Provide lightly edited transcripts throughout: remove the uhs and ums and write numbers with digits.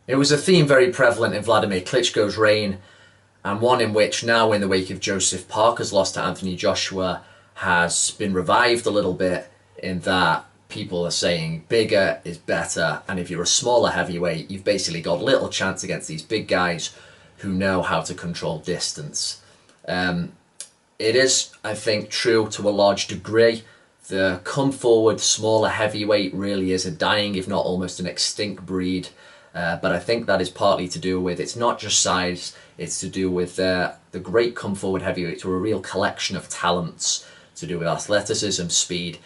It was a theme very prevalent in Vladimir Klitschko's reign, and one in which now, in the wake of Joseph Parker's loss to Anthony Joshua, has been revived a little bit, in that people are saying bigger is better, and if you're a smaller heavyweight, you've basically got little chance against these big guys who know how to control distance. It is, I think, true to a large degree. The come forward smaller heavyweight really is a dying, if not almost an extinct breed. But I think that is partly to do with, it's not just size, it's to do with the great come forward heavyweights were a real collection of talents, to do with athleticism, speed,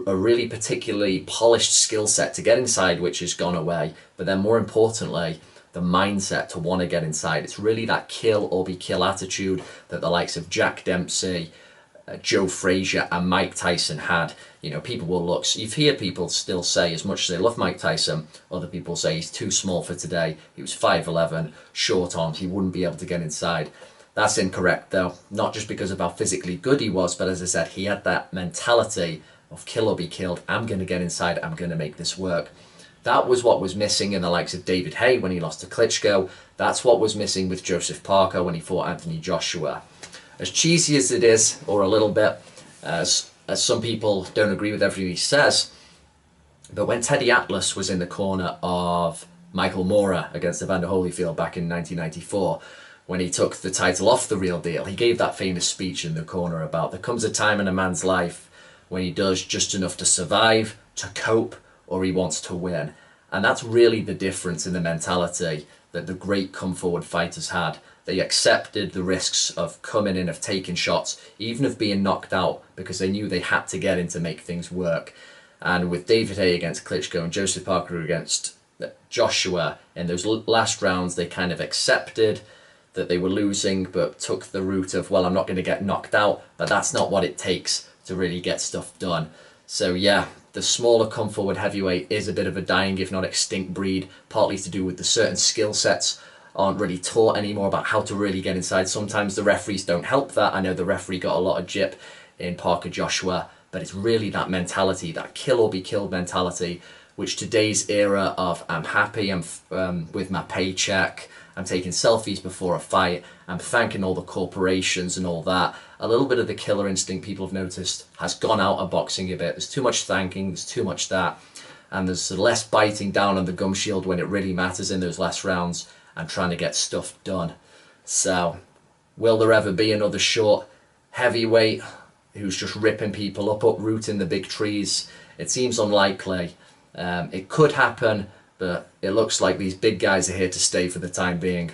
a really particularly polished skill set to get inside, which has gone away, but then more importantly, the mindset to want to get inside. It's really that kill or be kill attitude that the likes of Jack Dempsey, Joe Frazier and Mike Tyson had. You know, people will look, you hear people still say, as much as they love Mike Tyson, other people say he's too small for today, he was 5'11", short arms, he wouldn't be able to get inside. That's incorrect though, not just because of how physically good he was, but as I said, he had that mentality of kill or be killed. I'm going to get inside, I'm going to make this work. That was what was missing in the likes of David Haye when he lost to Klitschko. That's what was missing with Joseph Parker when he fought Anthony Joshua. As cheesy as it is, or a little bit, as some people don't agree with everything he says, but when Teddy Atlas was in the corner of Michael Moorer against Evander Holyfield back in 1994, when he took the title off The Real Deal, he gave that famous speech in the corner about there comes a time in a man's life when he does just enough to survive, to cope, or he wants to win. And that's really the difference in the mentality that the great come forward fighters had. They accepted the risks of coming in, of taking shots, even of being knocked out, because they knew they had to get in to make things work. And with David Haye against Klitschko and Joseph Parker against Joshua, in those last rounds, they kind of accepted that they were losing, but took the route of, well, I'm not going to get knocked out, but that's not what it takes to really get stuff done. So yeah, the smaller come forward heavyweight is a bit of a dying, if not extinct breed, partly to do with the certain skill sets aren't really taught anymore about how to really get inside. Sometimes the referees don't help that. I know the referee got a lot of jip in Parker Joshua, but it's really that mentality, that kill or be killed mentality, which today's era of I'm happy, I'm with my paycheck, I'm taking selfies before a fight, I'm thanking all the corporations and all that. A little bit of the killer instinct, people have noticed, has gone out of boxing a bit. There's too much thanking, there's too much that, and there's less biting down on the gum shield when it really matters in those last rounds and trying to get stuff done. So, will there ever be another short heavyweight who's just ripping people up, uprooting the big trees? It seems unlikely. It could happen, but it looks like these big guys are here to stay for the time being.